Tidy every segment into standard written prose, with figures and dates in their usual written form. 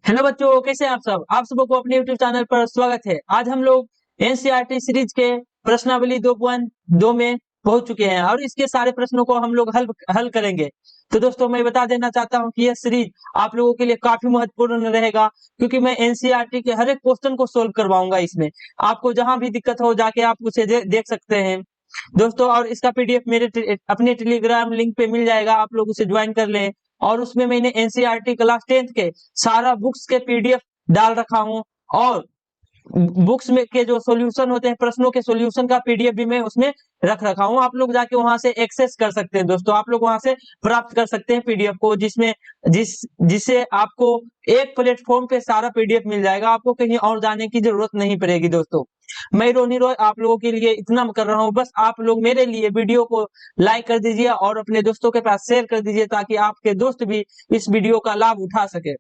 Hello बच्चों, कैसे हैं आप सब। आप सबको अपने यूट्यूब चैनल पर स्वागत है। आज हम लोग एनसीईआरटी सीरीज के प्रश्नावली 2.2 में पहुंच चुके हैं और इसके सारे प्रश्नों को हम लोग हल करेंगे। तो दोस्तों, मैं बता देना चाहता हूं कि यह सीरीज आप लोगों के लिए काफी महत्वपूर्ण रहेगा, क्योंकि मैं एनसीईआरटी के हर एक क्वेश्चन को सोल्व करवाऊंगा। इसमें आपको जहां भी दिक्कत हो जाके आप उसे देख सकते हैं दोस्तों। और इसका पीडीएफ मेरे अपने टेलीग्राम लिंक पे मिल जाएगा, आप लोग उसे ज्वाइन कर लें। और उसमें मैंने एनसीईआरटी क्लास 10th के सारा बुक्स के पीडीएफ डाल रखा हूं, और बुक्स में के जो सॉल्यूशन होते हैं, प्रश्नों के सॉल्यूशन का पीडीएफ भी मैं उसमें रख रखा हूं। आप लोग जाके वहां से एक्सेस कर सकते हैं दोस्तों, आप लोग वहां से प्राप्त कर सकते हैं पीडीएफ को, जिससे आपको एक प्लेटफॉर्म पे सारा पीडीएफ मिल जाएगा। आपको कहीं और जाने की जरूरत नहीं पड़ेगी दोस्तों। मैं रोनी रॉय आप लोगों के लिए इतना कर रहा हूं, बस आप लोग मेरे लिए वीडियो को लाइक कर दीजिए और अपने दोस्तों के पास शेयर कर दीजिए, ताकि आपके दोस्त भी इस वीडियो का लाभ उठा सके।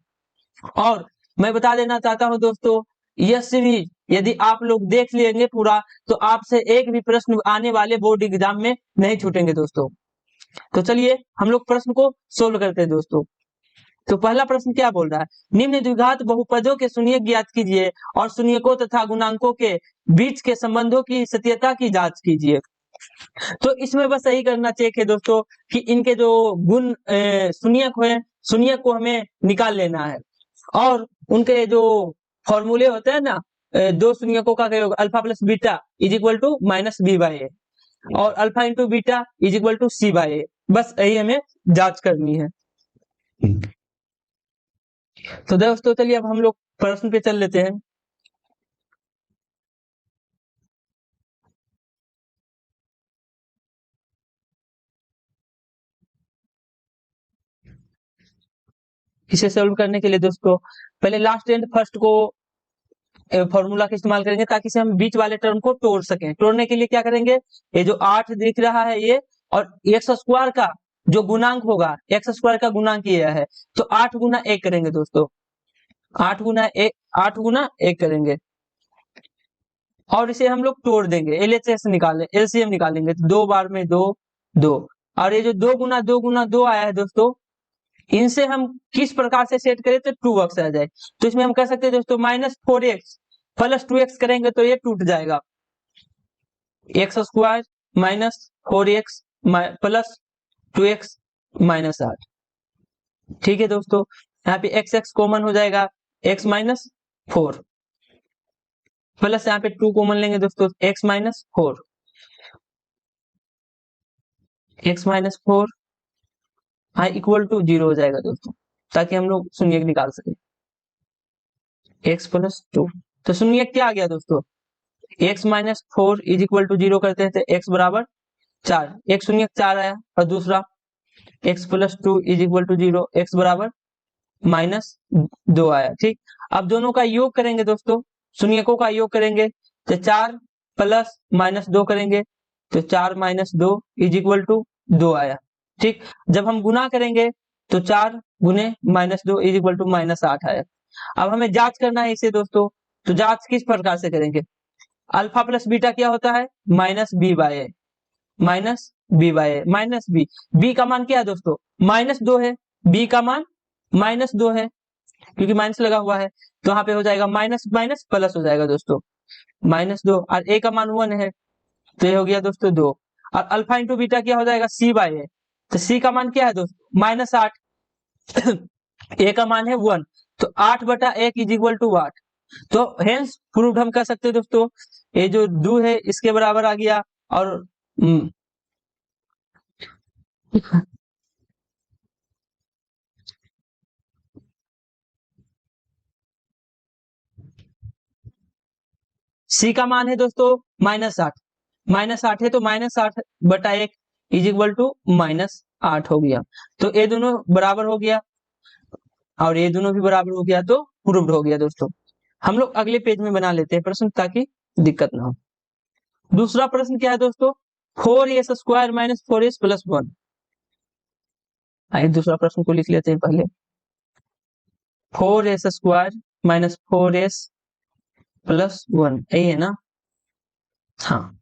और मैं बता देना चाहता हूं दोस्तों, यह सीरीज यदि आप लोग देख लेंगे पूरा, तो आपसे एक भी प्रश्न आने वाले बोर्ड एग्जाम में नहीं छूटेंगे दोस्तों। तो चलिए हम लोग प्रश्न को सोल्व करते हैं दोस्तों। तो पहला प्रश्न क्या बोल रहा है, निम्न द्विघात बहुपदों के शून्यक ज्ञात कीजिए और शून्यकों तथा गुणांकों के बीच के संबंधों की सत्यता की जांच कीजिए। तो इसमें बस यही करना चाहिए कि दोस्तों कि इनके जो गुण शून्यक है, शून्यक को हमें निकाल लेना है। और उनके जो फॉर्मूले होते हैं ना, दो शून्यकों का योग alpha plus beta is equal to minus B by a, और alpha into beta is equal to c by a. बस यही हमें जांच करनी है। तो दोस्तों चलिए अब हम लोग प्रश्न पे चल लेते हैं। इसे सोल्व करने के लिए दोस्तों पहले लास्ट एंड फर्स्ट को फॉर्मूला का इस्तेमाल करेंगे, ताकि से हम बीच वाले टर्म को तोड़ सकें। तोड़ने के लिए क्या करेंगे, ये जो 8 दिख रहा है ये, और एक्स स्क्वायर का जो गुणांक होगा, एक्स स्क्वायर का गुणांक ये है, तो 8 गुना 1 करेंगे दोस्तों। 8 गुना 1 करेंगे और इसे हम लोग तोड़ देंगे, एलएचएस निकालें, एलसीएम निकालेंगे। तो 2 बार में 2 2, और ये जो 2 गुना 2 आया है दोस्तों, इनसे हम किस प्रकार से सेट करें तो 2x आ जाए। तो इसमें हम कर सकते हैं दोस्तों -4x प्लस 2x करेंगे तो ये टूट जाएगा। X square -4x plus 2x -8। ठीक है दोस्तों, यहाँ पे x कॉमन हो जाएगा, x -4 प्लस यहाँ पे 2 कॉमन लेंगे दोस्तों, x -4 हाँ इक्वल टू 0 हो जाएगा दोस्तों, ताकि हम लोग शून्य निकाल सके। x प्लस 2, तो शून्य क्या आ गया दोस्तों, x -4 इज इक्वल टू 0 करते हैं तो x बराबर 4, एक शून्य 4 आया, और दूसरा x plus 2 is equal to 0, x बराबर -2 आया। ठीक, अब दोनों का योग करेंगे दोस्तों, शून्यकों का योग करेंगे तो 4 प्लस -2 करेंगे तो 4 -2 इज इक्वल टू 2 आया। ठीक, जब हम गुना करेंगे तो 4 गुने -2 इज इक्वल टू -8 आया। अब हमें जांच करना है इसे दोस्तों, तो जांच किस प्रकार से करेंगे, अल्फा प्लस बीटा क्या होता है, माइनस बी बाय ए, माइनस बी। बी का मान क्या है दोस्तों, -2 है, बी का मान -2 है, क्योंकि माइनस लगा हुआ है, तो यहाँ पे हो जाएगा माइनस माइनस प्लस हो जाएगा दोस्तों, -2। और ए का मान 1 है, तो ये हो गया दोस्तों 2। और अल्फा इंटू बीटा क्या हो जाएगा, सी बाय ए, तो सी का मान क्या है दोस्तों, -8 ए का मान है 1, तो 8/1 इज इक्वल टू 8। तो हेंस प्रूव्ड हम कर सकते हैं दोस्तों, ये जो 2 है इसके बराबर आ गया। और सी का मान है दोस्तों -8 है, तो -8/1 इज इक्वल टू -8 हो गया। तो ये दोनों बराबर हो गया और ये दोनों भी बराबर हो गया, तो प्रूव्ड हो गया दोस्तों। हम लोग अगले पेज में बना लेते हैं प्रश्न, ताकि दिक्कत ना हो। दूसरा प्रश्न क्या है दोस्तों, 4s² - 4s + 1। आइए दूसरा प्रश्न को लिख लेते हैं पहले, 4s² - 4s + 1, यही है ना, हाँ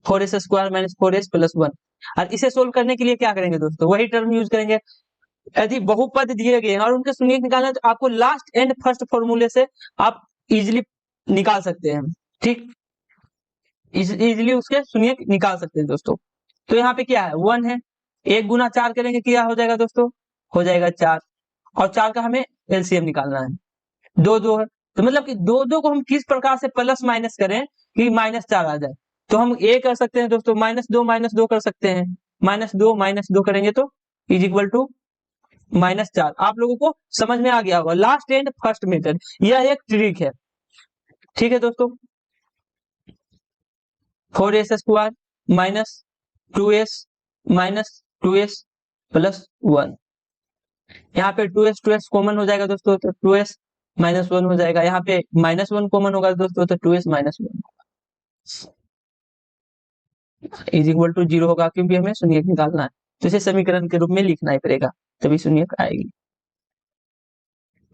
4s² - 4s + 1। और इसे सोल्व करने के लिए क्या करेंगे दोस्तों, वही टर्म यूज करेंगे, यदि बहुपद दिए गए हैं और उनके शून्य निकालना है तो आपको लास्ट एंड फर्स्ट फॉर्मूले से आप इजिली निकाल सकते हैं। ठीक, इजिली उसके शून्य निकाल सकते हैं दोस्तों। तो यहाँ पे क्या है, 1 है, 1 गुना 4 करेंगे क्या हो जाएगा दोस्तों, हो जाएगा 4, और 4 का हमें एलसीएम निकालना है, 2 है। तो मतलब कि 2 को हम किस प्रकार से प्लस माइनस करें कि -4 आ जाए। तो हम ये कर सकते हैं दोस्तों, -2 कर सकते हैं, -2 करेंगे तो इज इक्वल टू -4। आप लोगों को समझ में आ गया होगा, लास्ट एंड फर्स्ट मेथड, यह एक ट्रिक है। ठीक है दोस्तों, 4s स्क्वायर -2s प्लस 1, यहाँ पे 2s कॉमन हो जाएगा दोस्तों, तो 2s -1 हो जाएगा। यहाँ पे -1 कॉमन होगा दोस्तों, तो 2s -1 इज इक्वल टू 0 होगा, क्योंकि हमें शून्य निकालना है, तो इसे समीकरण के रूप में लिखना ही पड़ेगा, तभी शून्य आएगी।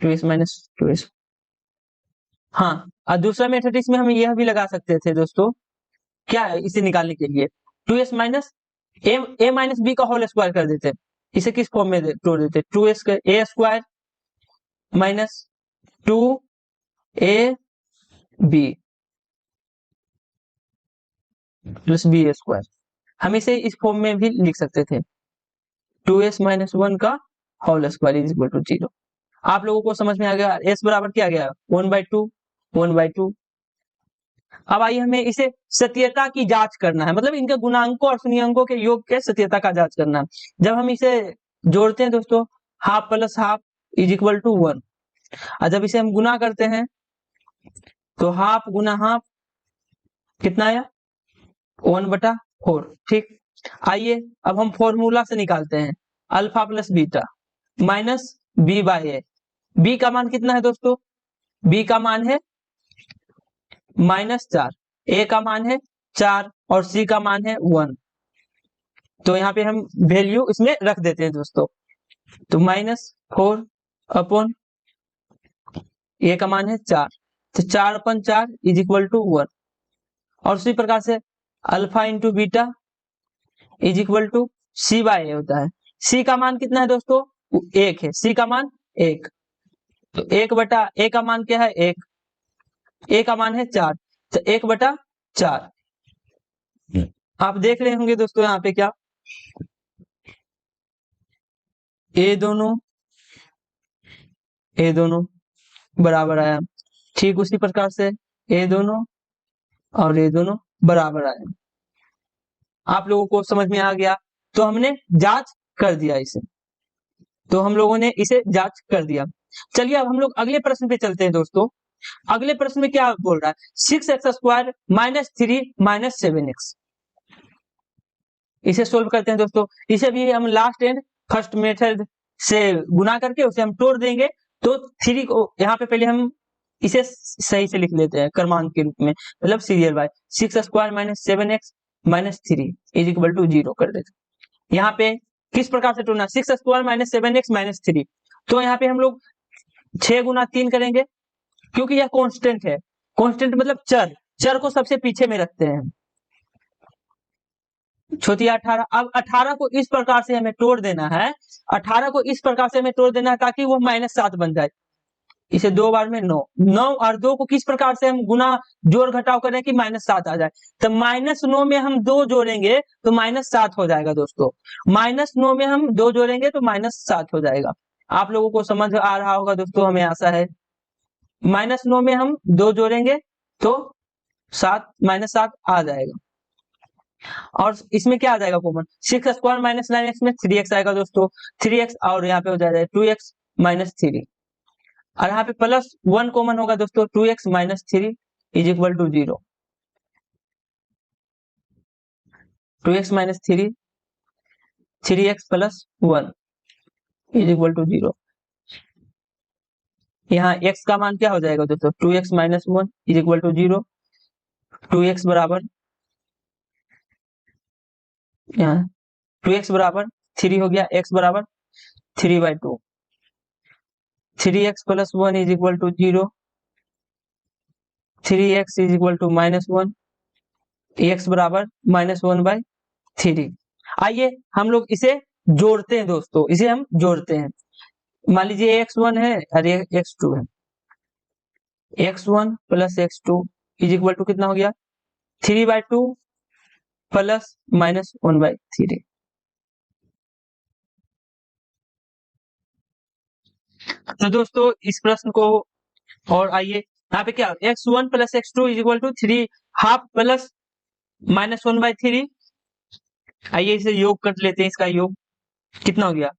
2s -2s। हाँ, और दूसरा मेथड इसमें हम यह भी लगा सकते थे दोस्तों, क्या है, इसे निकालने के लिए 2s minus a minus b का होल स्क्वायर कर देते, इसे किस फॉर्म में तोड़ देते, 2s का a square minus 2ab plus b square, हम इसे इस फॉर्म में भी लिख सकते थे, 2s माइनस 1 का whole square is equal to 0। आप लोगों को समझ में आ गया, s बराबर क्या गया, 1/2। अब आइए हमें इसे सत्यता की जांच करना है, मतलब इनके गुणांकों और शून्यंकों के योग के सत्यता का जांच करना है। जब हम इसे जोड़ते हैं दोस्तों, half plus half is equal to 1, और जब इसे हम गुना करते हैं तो हाफ गुना हाफ कितना आया, 1/4। ठीक, आइए अब हम फॉर्मूला से निकालते हैं, alpha plus beta minus b/a। b का मान कितना है दोस्तों, b का मान है -4, a का मान है 4 और c का मान है 1। तो यहाँ पे हम वैल्यू इसमें रख देते हैं दोस्तों, तो -4 अपॉन a का मान है 4, तो 4/4 इज इक्वल टू 1। और उसी प्रकार से alpha into beta is equal to c/a होता है। c का मान कितना है दोस्तों, 1 है, c का मान 1, तो 1/a का मान क्या है 1, a का मान है 4, तो 1/4। आप देख रहे होंगे दोस्तों यहाँ पे क्या, ए दोनों बराबर आया, ठीक उसी प्रकार से ए दोनों और ए दोनों बराबर आया। आप लोगों को समझ में आ गया, तो हमने जांच कर दिया इसे, तो हम लोगों ने इसे जांच कर दिया। चलिए अब हम लोग अगले प्रश्न पे चलते हैं दोस्तों। अगले प्रश्न में क्या बोल रहा है, 6x स्क्वायर -3 -7x, इसे सोल्व करते हैं दोस्तों। इसे भी हम लास्ट एंड फर्स्ट मेथड से गुना करके उसे हम तोड़ देंगे, तो 3 को यहाँ पे पहले हम इसे सही से लिख लेते हैं क्रमांक के रूप में, मतलब serial by 6 square -7x -3 is equal to 0 कर देते। यहाँ पे किस प्रकार से तोड़ना, 6 स्क्वायर -7x -3, तो यहाँ पे हम लोग 6 गुना 3 करेंगे, क्योंकि यह कांस्टेंट है, कांस्टेंट मतलब चर को सबसे पीछे में रखते हैं, छोटी 18। अब 18 को इस प्रकार से हमें तोड़ देना है, 18 को इस प्रकार से हमें तोड़ देना है ताकि वो -7 बन जाए, इसे 2 बार में 9 और 2 को किस प्रकार से हम गुना जोड़ घटाव करें कि -7 आ जाए, तो -9 में हम 2 जोड़ेंगे तो -7 हो जाएगा दोस्तों, -9 में हम 2 जोड़ेंगे तो -7 हो जाएगा। आप लोगों को समझ आ रहा होगा दोस्तों, हमें आशा है। -9 में हम 2 जोड़ेंगे तो 7 -7 आ जाएगा, और इसमें क्या आ जाएगा कॉमन, 6 स्क्वायर -9x में 3x आएगा दोस्तों, 3x और यहाँ पे हो जाएगा 2x -3, और यहाँ पे +1 कॉमन होगा दोस्तों, 2x -3 is equal to 0, 2x -3 3x +1 is equal to 0। यहाँ x का मान क्या हो जाएगा दोस्तों, 2x -1 is equal to 0, 2x बराबर, यहाँ 2x बराबर 3 हो गया, x बराबर 3/2, 3x +1 is equal to 0, 3x is equal to -1, x बराबर -1/3। आइए हम लोग इसे जोड़ते हैं दोस्तों, इसे हम जोड़ते हैं। मान लीजिए x1 है और ये x2 है, x1 plus x2 is equal to कितना हो गया 3/2 प्लस -1/3। तो दोस्तों इस प्रश्न को और आइए यहाँ पे क्या x1 plus x2 is equal to 3/2 plus -1/3। आइए इसे योग कर लेते हैं, इसका योग कितना हो गया,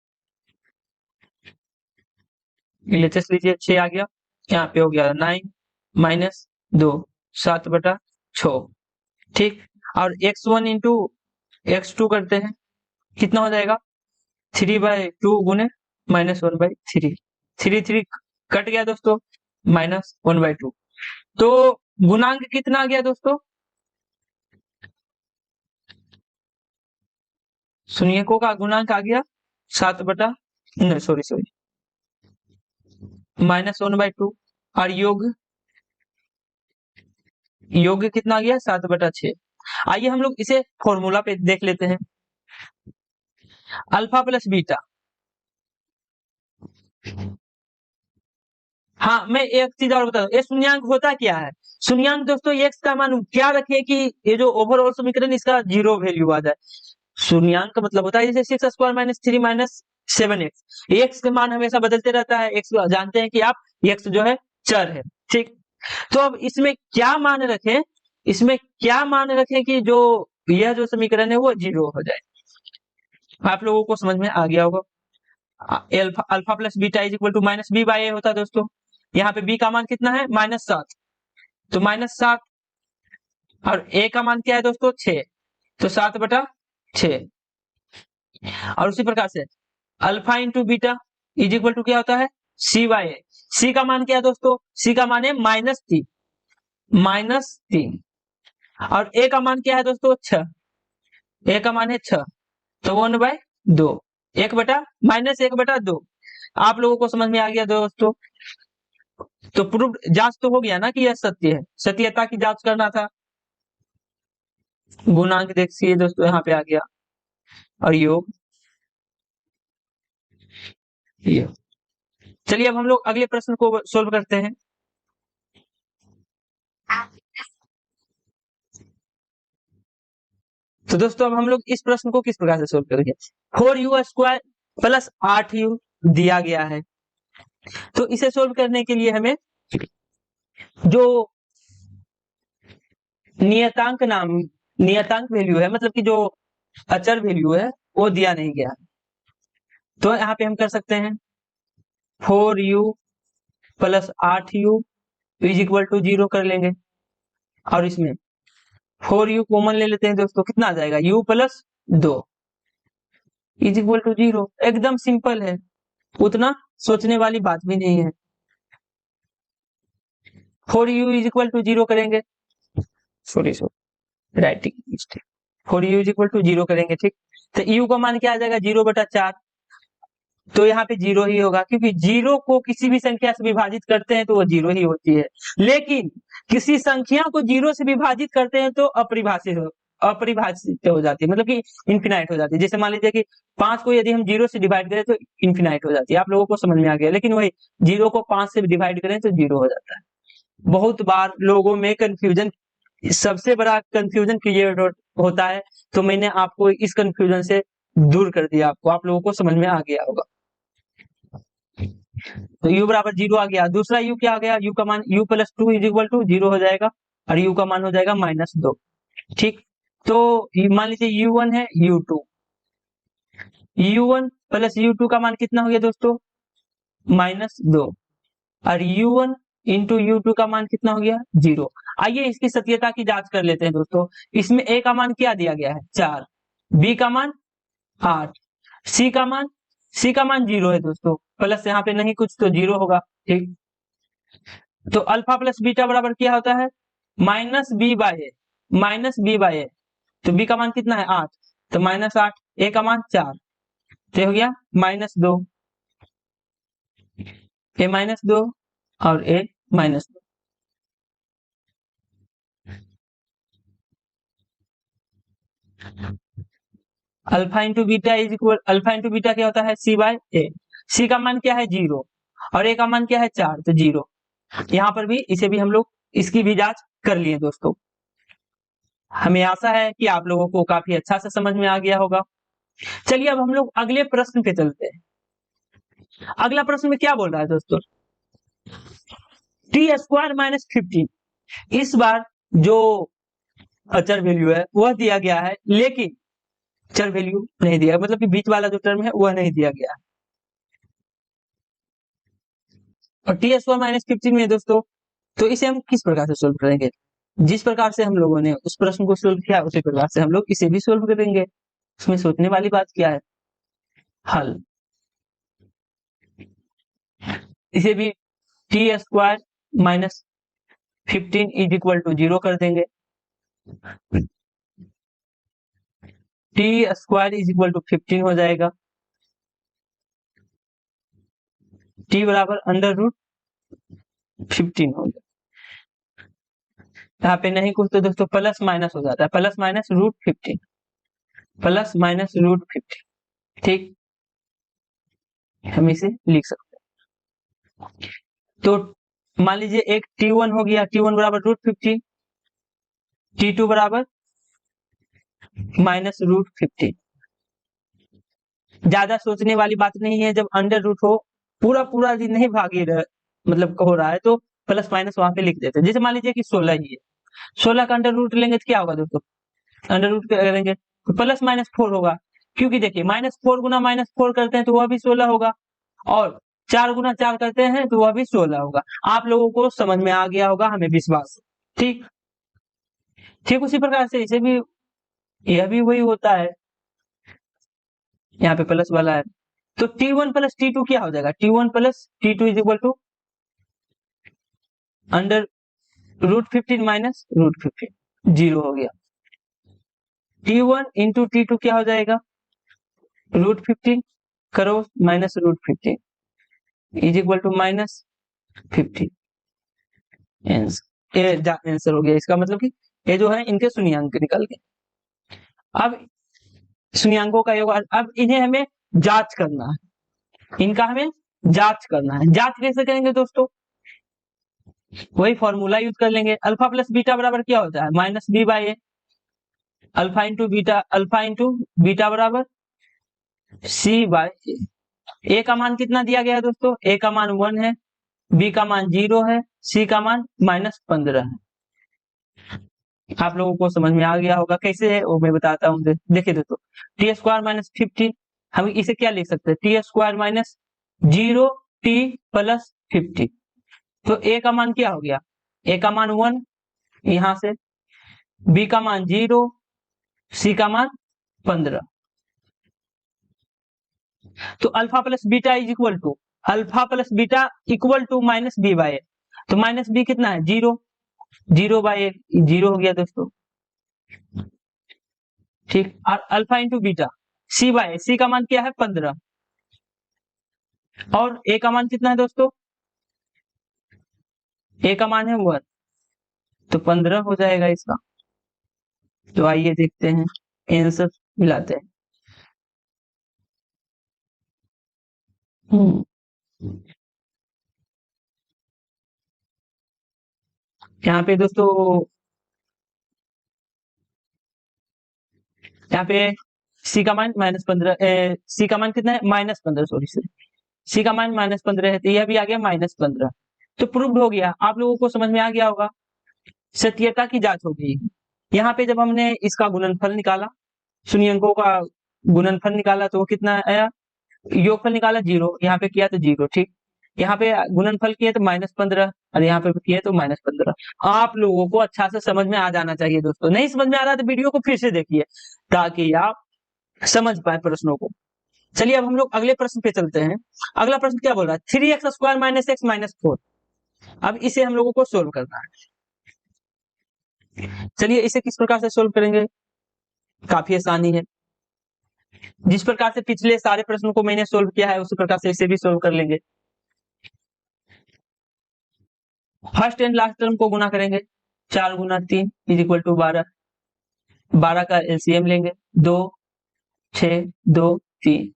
LHS लीजिए 6 आ गया, यहाँ पे हो गया 9 माइनस 2 7/6। ठीक, और x1 इंटू x2 करते हैं, कितना हो जाएगा 3/2 गुने -1/3, 3 कट गया दोस्तों, -1/2। तो गुणांक कितना आ गया दोस्तों, शून्यकों का गुणांक आ गया 7/2 और योग कितना आ गया 7/6। आइए हम लोग इसे फॉर्मूला पे देख लेते हैं, अल्फा प्लस बीटा। हाँ, मैं एक चीज और बता दूं, ये शून्यंक होता क्या है, शून्यंक दोस्तों x का मान क्या रखे कि ये जो ओवरऑल समीकरण इसका 0 वैल्यू आ जाए। शून्यंक का मतलब होता है जैसे 6² - 3 - 7x, x का मान हमेशा बदलते रहता है, x जानते हैं कि आप x जो है चर है। ठीक, तो अब इसमें क्या मान रखें, इसमें क्या मान रखें कि जो यह जो समीकरण है वो 0 हो जाए। आप लोगों को समझ में आ गया होगा, alpha plus beta is equal to -b/a होता है दोस्तों। यहाँ पे b का मान कितना है -7, तो -7 और a का मान क्या है दोस्तों 6, तो 7/6। और उसी प्रकार से alpha into beta is equal to क्या होता है c/a। c का मान क्या है दोस्तों, c का मान है -3 और a का मान क्या है दोस्तों 6, a का मान है 6, तो 1/2, 1/-1/2। आप लोगों को समझ में आ गया दोस्तों, तो प्रूफ जांच तो हो गया ना कि यह सत्य है, सत्यता की जांच करना था। गुणांक देखिए दोस्तों यहाँ पे आ गया और योग ये। चलिए अब हम लोग अगले प्रश्न को सोल्व करते हैं। तो दोस्तों अब हम लोग इस प्रश्न को किस प्रकार से सोल्व करेंगे, 4u² प्लस 8u दिया गया है, तो इसे सोल्व करने के लिए हमें जो नियतांक वैल्यू है, मतलब कि जो अचर वैल्यू है वो दिया नहीं गया, तो यहाँ पे हम कर सकते हैं 4u plus 8u is equal to 0 कर लेंगे, और इसमें 4u कॉमन ले लेते हैं दोस्तों, कितना आ जाएगा u plus 2 is equal to 0। एकदम सिंपल है, उतना सोचने वाली बात भी नहीं है। 4u इज इक्वल टू 0 करेंगे, sorry writing mistake, 4u is equal to 0 करेंगे। ठीक, तो u का मान क्या आ जाएगा 0/4, तो यहाँ पे 0 ही होगा, क्योंकि 0 को किसी भी संख्या से विभाजित करते हैं तो वो 0 ही होती है, लेकिन किसी संख्या को 0 से विभाजित करते हैं तो अपरिभाषित हो जाती है, मतलब कि इन्फिनाइट हो जाती है। जैसे मान लीजिए कि 5 को यदि हम 0 से डिवाइड करें तो इन्फिनाइट हो जाती है, आप लोगों को समझ में आ गया, लेकिन वही 0 को 5 से डिवाइड करें तो 0 हो जाता है। बहुत बार लोगों में कंफ्यूजन, सबसे बड़ा कंफ्यूजन क्रिएट होता है, तो मैंने आपको इस कंफ्यूजन से दूर कर दिया, आपको आप लोगों को समझ में आ गया होगा। तो u बराबर 0 आ गया, दूसरा u क्या आ गया, u का मान u plus 2 is equal to 0 हो जाएगा, और u का मान हो जाएगा -2। ठीक, तो मान लीजिए u1 है u2 प्लस u2 का मान कितना हो गया दोस्तों -2, और u1 इंटू u2 का मान कितना हो गया 0। आइए इसकी सत्यता की जांच कर लेते हैं दोस्तों। इसमें a का मान क्या दिया गया है 4, b का मान 8, c का मान 0 है दोस्तों, प्लस यहाँ पे नहीं कुछ तो 0 होगा। ठीक, तो अल्फा प्लस बीटा बराबर क्या होता है -b/a, तो b का मान कितना है 8, तो -8, a का मान 4, तो हो गया -2, a -2 और a -2। Alpha into beta is equal, alpha into beta क्या होता है, सी बाय ए। सी का मान क्या है 0 और ए का मान क्या है 4, तो 0। यहाँ पर भी इसे भी हम लोग इसकी भी जांच कर लिए दोस्तों। हमें आशा है कि आप लोगों को काफी अच्छा से समझ में आ गया होगा। चलिए अब हम लोग अगले प्रश्न पे चलते हैं। अगला प्रश्न में क्या बोल रहा है दोस्तों, टी स्क्वायर माइनस 15। इस बार जो अचर वैल्यू है वह दिया गया है, लेकिन चर वैल्यू नहीं दिया, मतलब कि बीच वाला जो टर्म है वह नहीं दिया गया। और टी स्क्वायर माइनस 15 में दोस्तों, तो इसे हम किस प्रकार से सोल्व करेंगे, जिस प्रकार से हम लोगों ने उस प्रश्न को सोल्व किया उसी प्रकार से हम लोग इसे भी सोल्व करेंगे। इसमें सोचने वाली बात क्या है, हल। इसे भी T square minus 15 is equal to 0 कर देंगे। T square is equal to 15 हो जाएगा, टी बराबर अंडर रूट 15 हो गया। यहाँ पे नहीं कुछ तो दोस्तों प्लस माइनस हो जाता है, plus minus root 15, plus minus root 15, ठीक, हम इसे लिख सकते हैं। तो मान लीजिए एक T1 हो गया, T1 बराबर रूट 15, T2 बराबर माइनस रूट 15। ज्यादा सोचने वाली बात नहीं है, जब अंडर रूट हो पूरा पूरा दिन नहीं भागी रह, मतलब हो रहा है तो प्लस माइनस वहां पे लिख देते हैं। जैसे मान लीजिए कि 16 ही है, 16 का अंडर रूट लेंगे तो क्या होगा दोस्तों, अंडर रूट करेंगे तो प्लस माइनस 4 होगा, क्योंकि देखिए -4 गुना -4 करते हैं तो वह भी 16 होगा, और 4 गुना 4 करते हैं तो वह भी 16 होगा। आप लोगों को समझ में आ गया होगा, हमें विश्वास, ठीक। ठीक उसी प्रकार से इसे भी, यह भी वही होता है, यहाँ पे प्लस वाला है, तो T1 प्लस T2 क्या हो जाएगा, T1 plus T2 is equal to under root 15 minus root 15, 0 हो गया। T1 इंटू T2 क्या हो जाएगा, रूट 15 करो minus root 15 is equal to minus 15। Answer हो गया इसका, मतलब कि ये जो है इनके शून्यंक निकल गए। अब शून्यंकों का योग, अब इन्हें हमें जांच करना है, इनका हमें जांच करना है। जांच कैसे करेंगे दोस्तों, वही फॉर्मूला यूज कर लेंगे, अल्फा प्लस बीटा बराबर क्या होता है, minus B by A. Alpha into beta, alpha into beta बराबर सी बाई ए। का मान कितना दिया गया है दोस्तों, ए का मान 1 है, बी का मान 0 है, सी का मान -15 है। आप लोगों को समझ में आ गया होगा कैसे है वो मैं बताता हूँ। देखिए दोस्तों, टी स्क्वायर माइनस 15, हम इसे क्या लिख सकते हैं, T square minus 0 T plus 50। तो ए का मान क्या हो गया, ए का मान 1 यहां से, बी का मान 0, सी का मान 15। तो alpha plus beta is equal to, alpha plus beta equal to minus B by a. तो माइनस बी कितना है 0, 0 बाई ए 0 हो गया दोस्तों, ठीक। और alpha into beta C by A, C का मान क्या है 15, और ए का मान कितना है दोस्तों, ए का मान है 1, तो 15 हो जाएगा इसका। तो आइए देखते हैं, आंसर मिलाते हैं। यहाँ पे दोस्तों, यहाँ पे सी का मान -15, सी का मान कितना है -15, सॉरी सॉरी, सी का मान -15 है, तो यह भी आ गया -15। तो प्रूव्ड हो गया, आप लोगों को समझ में आ गया होगा, सत्यता की जांच हो गई। यहाँ पे जब हमने इसका गुणनफल निकाला, शून्यंकों का गुणनफल निकाला तो वो कितना आया, योगफल निकाला 0, यहाँ पे किया तो 0, ठीक। यहाँ पे गुणनफल किए तो -15 और यहाँ पे किए तो -15। आप लोगों को अच्छा से समझ में आ जाना चाहिए दोस्तों, नहीं समझ में आ रहा तो वीडियो को फिर से देखिए ताकि आप समझ पाए प्रश्नों को। चलिए अब हम लोग अगले प्रश्न पे चलते हैं। अगला प्रश्न क्या बोल रहा है, 3x square minus x minus 4। अब इसे हम लोगों को सोल्व करना है। चलिए इसे किस प्रकार से सोल्व करेंगे, काफी आसानी है, जिस प्रकार से पिछले सारे प्रश्नों को मैंने सोल्व किया है उसी प्रकार से इसे भी सोल्व कर लेंगे। फर्स्ट एंड लास्ट टर्म को गुना करेंगे, 4 गुना 3 इज इक्वल टू 12, 12 का एलसीएम लेंगे 2, 6 2 3।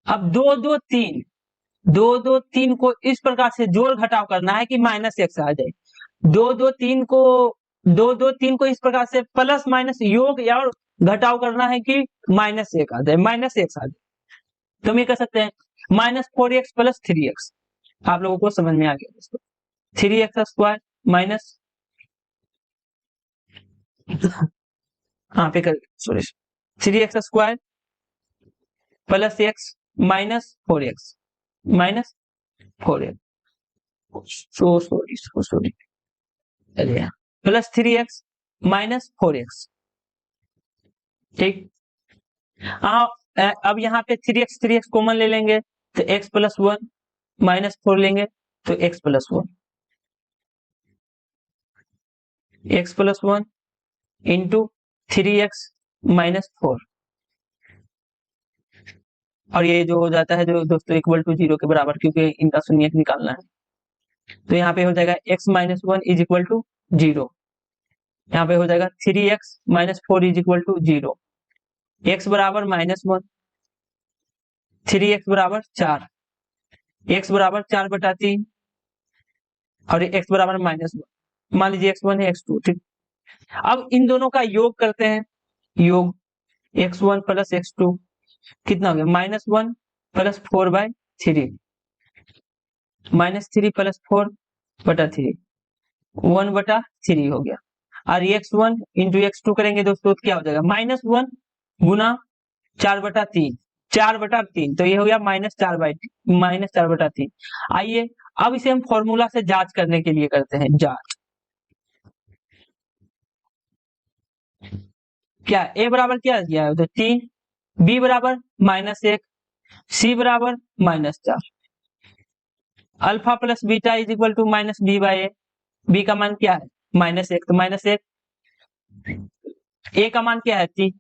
अब 2 2 3, 2 2 3 को इस प्रकार से जोड़ घटाव करना है कि -x आ जाए। 2 2 3 को 2 2 3 को इस प्रकार से प्लस माइनस योग या और घटाव करना है कि -1 आ जाए, -x आ जाए। तो हम ये कर सकते हैं -4x प्लस 3x। आप लोगों को समझ में आ गया दोस्तों। 3x स्क्वायर माइनस हाँ पे कर sorry 3x square plus x minus 4x minus 4x so sorry चलिए प्लस 3x माइनस 4x। ठीक। हाँ अब यहाँ पे 3x कॉमन ले लेंगे तो x प्लस 1 माइनस 4 लेंगे तो x plus 1, x plus 1 into 3x minus 4, और ये जो हो जाता है जो दोस्तों इक्वल टू 0 के बराबर, क्योंकि इनका शून्यक निकालना है। तो यहाँ पे हो जाएगा x minus 1 is equal to 0। यहाँ पे हो जाएगा 3x minus 4 is equal to 0। x बराबर -1, 3x बराबर 4, x बराबर 4/3 और x बराबर -1। मान लीजिए x1 है x2। ठीक। अब इन दोनों का योग करते हैं। योग x1 प्लस x2 कितना हो गया -1 प्लस 4/3 -3 प्लस 4/3 1/3 हो गया। और x1 इंटू x2 करेंगे दोस्तों तो क्या हो जाएगा -1 गुना 4/3 4/3, तो ये हो गया -4/3। आइए अब इसे हम फॉर्मूला से जांच करने के लिए करते हैं जांच। क्या a बराबर क्या दिया है तो 3, b बराबर -1, c बराबर -4, alpha plus beta is equal to -b/a। b का मान क्या है -1, तो -1, a का मान क्या है 3।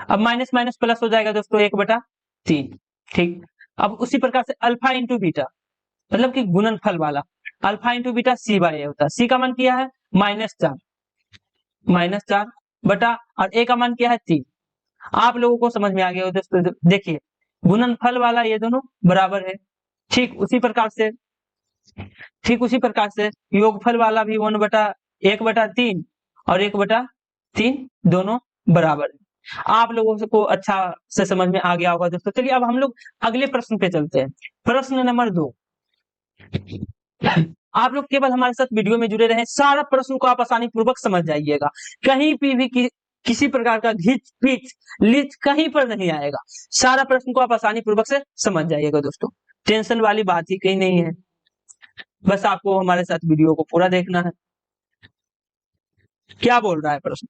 अब माइनस माइनस प्लस हो जाएगा दोस्तों 1/3। ठीक। अब उसी प्रकार से अल्फा इंटू बीटा मतलब कि गुणनफल वाला अल्फा इंटू बीटा c/a होता है। c का मान क्या है -4 बटा और a का मान क्या है 3। आप लोगों को समझ में आ गया दोस्तों। देखिए गुणनफल वाला ये दोनों बराबर है। ठीक उसी प्रकार से योगफल वाला भी 1/3 और 1/3 दोनों बराबर है। आप लोगों को अच्छा से समझ में आ गया होगा दोस्तों। चलिए अब हम लोग अगले प्रश्न पे चलते हैं। प्रश्न नंबर 2। आप लोग केवल हमारे साथ वीडियो में जुड़े रहें, सारा प्रश्न को आप आसानी पूर्वक समझ जाइएगा। कहीं भी किसी प्रकार का घिच पिच लिच कहीं पर नहीं आएगा। सारा प्रश्न को आप आसानी पूर्वक से समझ जाइएगा दोस्तों। टेंशन वाली बात ही कहीं नहीं है, बस आपको हमारे साथ वीडियो को पूरा देखना है। क्या बोल रहा है प्रश्न,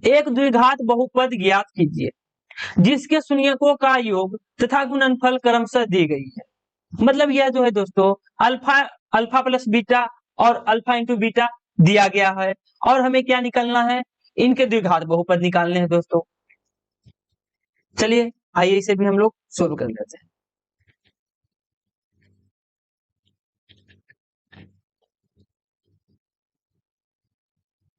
एक द्विघात बहुपद ज्ञात कीजिए जिसके शून्यकों का योग तथा गुणनफल क्रमशः दी गई है। मतलब यह जो है दोस्तों अल्फा प्लस बीटा और अल्फा इंटू बीटा दिया गया है और हमें क्या निकालना है, इनके द्विघात बहुपद निकालने हैं दोस्तों। चलिए आइए इसे भी हम लोग सोल्व कर लेते हैं।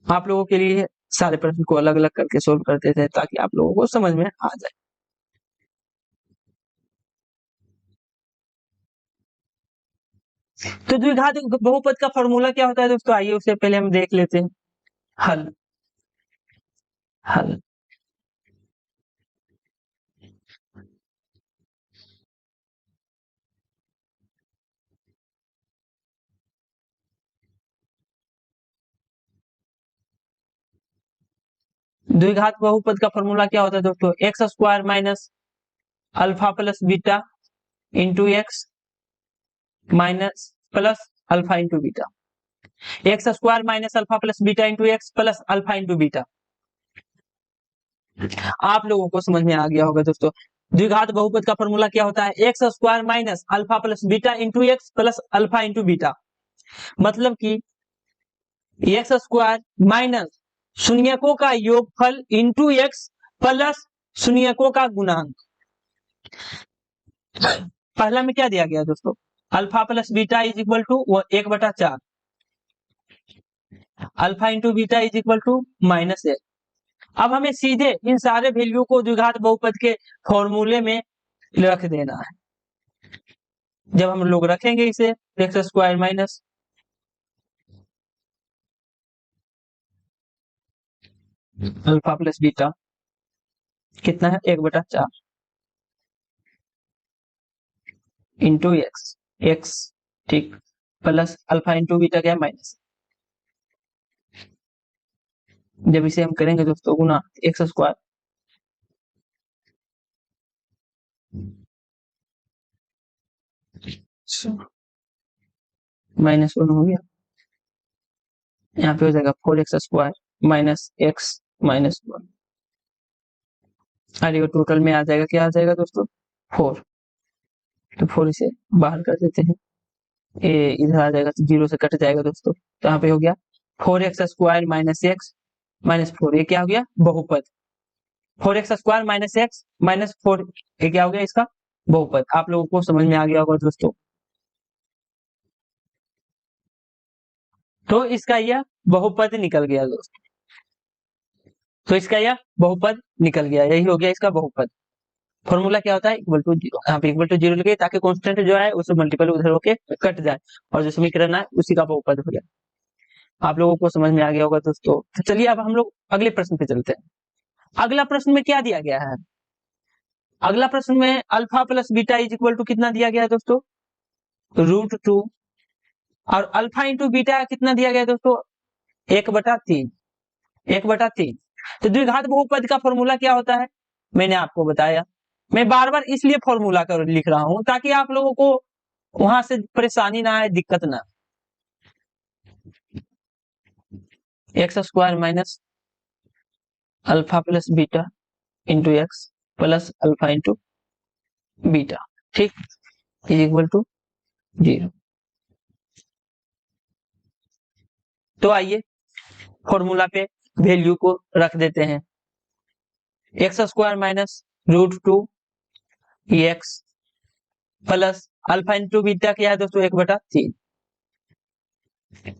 आप लोगों के लिए सारे प्रश्न को अलग अलग करके सोल्व करते थे ताकि आप लोगों को समझ में आ जाए। तो द्विघात बहुपद का फॉर्मूला क्या होता है दोस्तों, आइए उससे पहले हम देख लेते हैं। हल हल द्विघात बहुपद का फॉर्मूला क्या होता है दोस्तों, X square minus alpha plus beta into x minus plus alpha into beta. X square minus alpha plus beta into X plus alpha into beta. आप लोगों को समझ में आ गया होगा दोस्तों। द्विघात बहुपद का फॉर्मूला क्या होता है, x square minus alpha plus beta into X plus alpha into beta. मतलब कि एक्स स्क्वायर माइनस शून्यकों का योगफल इंटू एक्स प्लस शून्यकों का गुणांक। पहला में क्या दिया गया दोस्तों, alpha plus beta is equal to 1/4, alpha into beta is equal to -1 अब हमें सीधे इन सारे वैल्यू को द्विघात बहुपद के फॉर्मूले में रख देना है। जब हम लोग रखेंगे इसे x square minus alpha plus beta कितना है 1/4 इंटू एक्स, एक्स ठीक, प्लस अल्फा इंटू बीटा क्या है माइनस। जब इसे हम करेंगे दोस्तों गुना एक्स स्क्वायर -1 हो गया, यहाँ पे हो जाएगा 4x square minus x minus 1। अरे टोटल में आ जाएगा, क्या आ जाएगा दोस्तों 4, तो 4 इसे बाहर कर देते हैं, ये इधर आ जाएगा तो 0 से कट जाएगा दोस्तों, तो यहाँ पे हो गया 4x square minus x minus 4, ये क्या हो गया बहुपद। 4x square minus x minus 4 ये क्या हो गया इसका बहुपद। आप लोगों को समझ में आ गया होगा दोस्तों। तो इसका यह बहुपद निकल गया दोस्तों, तो इसका यह बहुपद निकल गया, यही हो गया इसका बहुपद। फॉर्मूला क्या होता है इक्वल टू 0, यहाँ पे इक्वल टू 0 लगे ताकि कांस्टेंट जो है उससे मल्टीपल उधर होके कट जाए और जो समीकरण है उसी का बहुपद हो जाए। आप लोगों को समझ में आ गया होगा दोस्तों। तो चलिए अब हम लोग अगले प्रश्न पे चलते हैं। अगला प्रश्न में क्या दिया गया है, अगला प्रश्न में alpha plus beta is equal to कितना दिया गया है दोस्तों √2, और अल्फा इंटू बीटा कितना दिया गया है दोस्तों 1/3, 1/3। तो द्विघात बहुपद का फॉर्मूला क्या होता है मैंने आपको बताया, मैं बार बार इसलिए फॉर्मूला कर लिख रहा हूं ताकि आप लोगों को वहां से परेशानी ना आए, दिक्कत ना। X square minus alpha plus beta into X plus alpha into beta ठीक इज इक्वल टू 0। तो आइए फॉर्मूला पे वैल्यू को रख देते हैं, X square minus √2 x plus alpha into beta क्या है दोस्तों 1/3।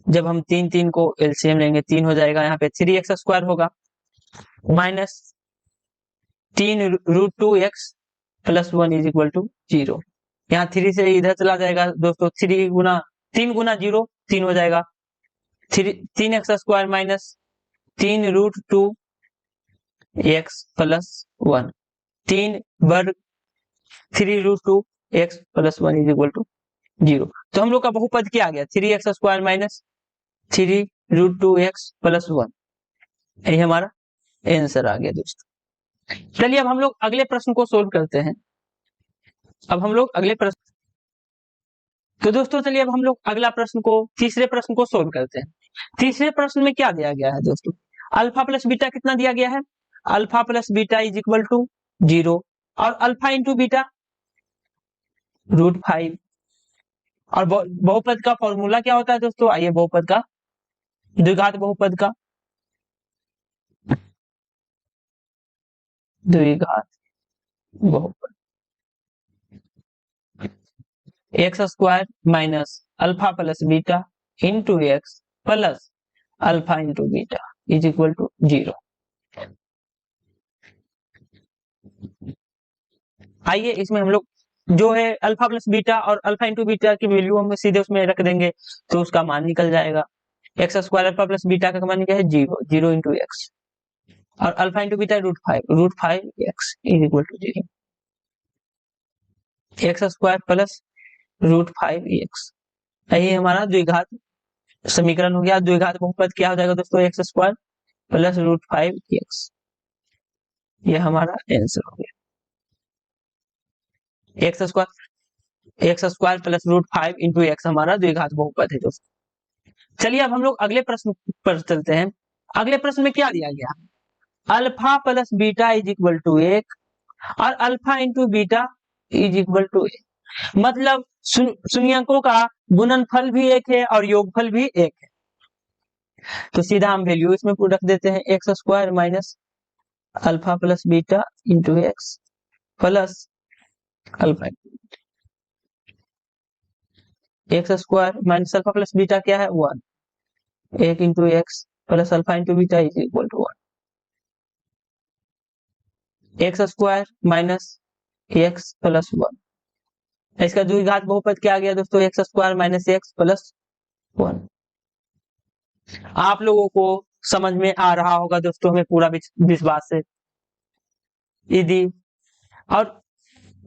जब हम 3 को एलसीएम लेंगे 3 हो जाएगा, यहाँ पे 3x स्क्वायर होगा minus 3√2x plus 1 is equal to 0। यहाँ 3 से इधर चला जाएगा दोस्तों, 3 गुना 3 गुना 0 3 हो जाएगा, 3x square minus 3√2x plus 1, 3 वर्ग 3√2x plus 1 is equal to 0। तो हम लोग का बहुपद क्या आ गया 3x square minus 3√2x plus 1, यही हमारा आंसर आ गया दोस्तों। चलिए अब हम लोग अगले प्रश्न को सोल्व करते हैं। अब हम लोग अगले प्रश्न, तो दोस्तों चलिए अब हम लोग अगला प्रश्न को तीसरे प्रश्न को सोल्व करते हैं। तीसरे प्रश्न में क्या दिया गया है दोस्तों अल्फा प्लस बीटा कितना दिया गया है, alpha plus beta is equal to 0 और अल्फा इंटू बीटा √5। और बहुपद का फॉर्मूला क्या होता है दोस्तों, आइए बहुपद का द्विघात बहुपद का द्विघात बहुपद X square minus alpha plus beta into X plus alpha into beta is equal to 0। आइए इसमें हम लोग जो है अल्फा प्लस बीटा और अल्फा इंटू बीटा की वैल्यू हम सीधे उसमें रख देंगे तो उसका मान निकल जाएगा। X square alpha plus beta का मान क्या है 0, 0 इंटू एक्स और alpha into beta √5 X is equal to 0। X square plus √5 X, यही हमारा द्विघात समीकरण हो गया। द्विघात बहुपद क्या हो जाएगा दोस्तों एक्स स्क्वायर प्लस √5 एक्स, ये हमारा आंसर हो गया। X square plus √5 into x हमारा द्विघात बहुपद है दोस्तों। चलिए अब हम लोग अगले प्रश्न पर चलते हैं। अगले प्रश्न में क्या दिया गया alpha plus beta is equal to 1 और alpha into beta is equal to 1, मतलब शून्यकों का गुणनफल भी एक है और योगफल भी एक है। तो सीधा हम वैल्यू इसमें रख देते हैं X square minus alpha plus beta into X plus alpha, X square minus alpha plus beta क्या है 1, 1 into X plus alpha into beta is equal to 1। X square minus X plus 1। इसका द्विघात बहुपद क्या आ गया दोस्तों? X square minus X plus 1। आप लोगों को समझ में आ रहा होगा दोस्तों, हमें पूरा विश्वास है। यदि और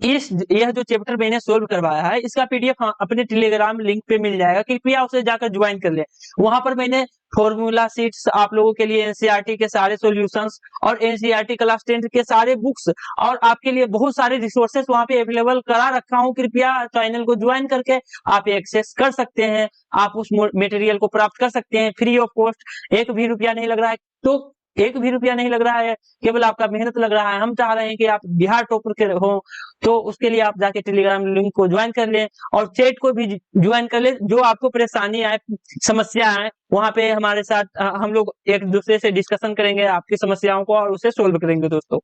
यह जो चैप्टर मैंने सोल्व करवाया है, इसका पीडीएफ अपने टेलीग्राम लिंक पे मिल जाएगा, कृपया उसे जाकर ज्वाइन कर लें। वहां पर मैंने फॉर्मूला शीट्स आप लोगों के लिए, एनसीईआरटी के सारे सॉल्यूशंस और एनसीईआरटी क्लास 10 के सारे बुक्स और आपके लिए बहुत सारे रिसोर्सेस वहां पे अवेलेबल करा रखा हूं। कृपया चैनल को ज्वाइन करके आप एक्सेस कर सकते हैं, आप उस मटेरियल को प्राप्त कर सकते हैं फ्री ऑफ कॉस्ट। एक भी रुपया नहीं लग रहा है, तो एक भी रुपया नहीं लग रहा है, केवल आपका मेहनत लग रहा है। हम चाह रहे हैं कि आप बिहार टॉपर के हो, तो उसके लिए आप जाके टेलीग्राम लिंक को ज्वाइन कर लें और चैट को भी ज्वाइन कर लें। जो आपको परेशानी आए, समस्या आए, वहां पे हमारे साथ हम लोग एक दूसरे से डिस्कशन करेंगे आपकी समस्याओं को और उसे सोल्व करेंगे दोस्तों।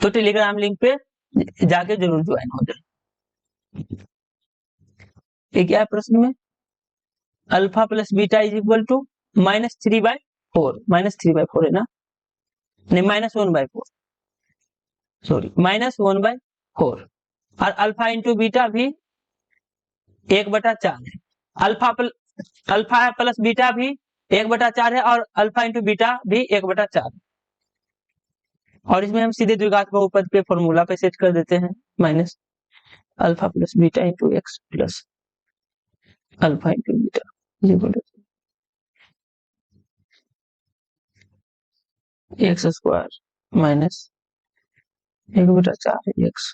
तो टेलीग्राम लिंक पे जाके जरूर ज्वाइन हो जाए। ये क्या है प्रश्न में? Alpha plus beta is equal to -3/4। -3/4 है ना? नहीं, -1/4, सॉरी, -1/4। और अल्फा इंटू बीटा भी 1/4 है। अल्फा प्लस बीटा भी 1/4 है और अल्फा इंटू बीटा भी 1/4। और इसमें हम सीधे द्विघात बहुपद पे फॉर्मूला पे सेट कर देते हैं, minus alpha plus beta into X plus alpha into beta equal to X square minus 1/4 X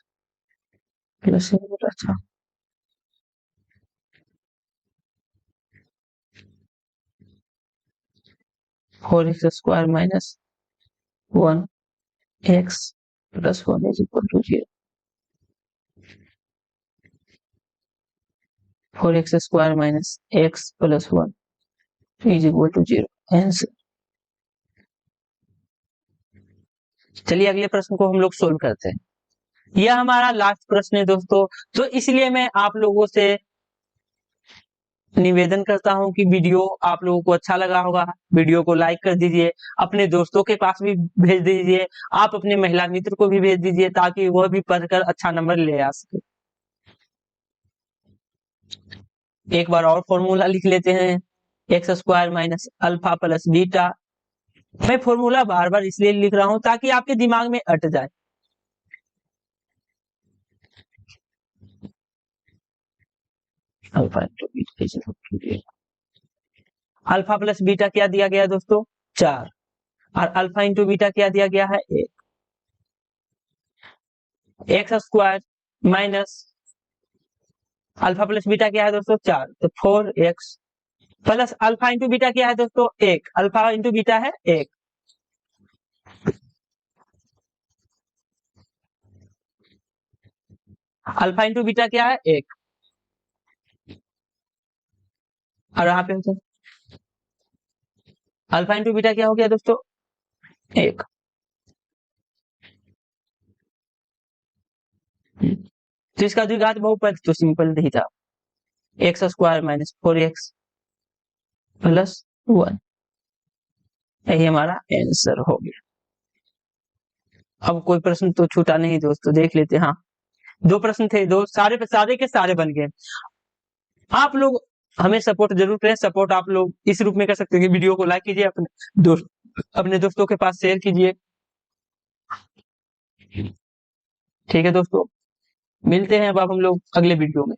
plus 1/4। Four X square minus 1 X plus 1 is equal to 0। 4x square minus X plus 1 is equal to 0। Answer. चलिए अगले प्रश्न को हम लोग solve करते हैं। यह हमारा लास्ट प्रश्न है दोस्तों, तो इसलिए मैं आप लोगों से निवेदन करता हूं कि वीडियो आप लोगों को अच्छा लगा होगा, वीडियो को लाइक कर दीजिए, अपने दोस्तों के पास भी भेज दीजिए, आप अपने महिला मित्र को भी भेज दीजिए ताकि वह भी पढ़कर अच्छा नंबर ले आ सके। एक बार और फॉर्मूला लिख लेते हैं, X square minus alpha plus beta. मैं फॉर्मूला बार बार इसलिए लिख रहा हूं ताकि आपके दिमाग में अट जाए। Alpha into beta, alpha plus beta क्या दिया गया दोस्तों? 4। और अल्फा इंटू बीटा क्या दिया गया है? 1। X square minus alpha plus beta क्या है दोस्तों? 4, तो 4x plus alpha into beta क्या है दोस्तों? 1। अल्फा इंटू बीटा है 1। अल्फा इंटू बीटा क्या है? 1। और यहाँ पे अल्फा इंटू बीटा क्या हो गया दोस्तों? 1। तो इसका द्विघात बहुपद तो सिंपल नहीं था, x square minus 4x plus 1। यही हमारा आंसर हो गया। अब कोई प्रश्न तो छूटा नहीं दोस्तों, देख लेते। हाँ, 2 प्रश्न थे, 2 सारे के सारे बन गए। आप लोग हमें सपोर्ट जरूर करें। सपोर्ट आप लोग इस रूप में कर सकते हैं, वीडियो को लाइक कीजिए, अपने दोस्तों के पास शेयर कीजिए। ठीक है दोस्तों, मिलते हैं अब हम लोग अगले वीडियो में।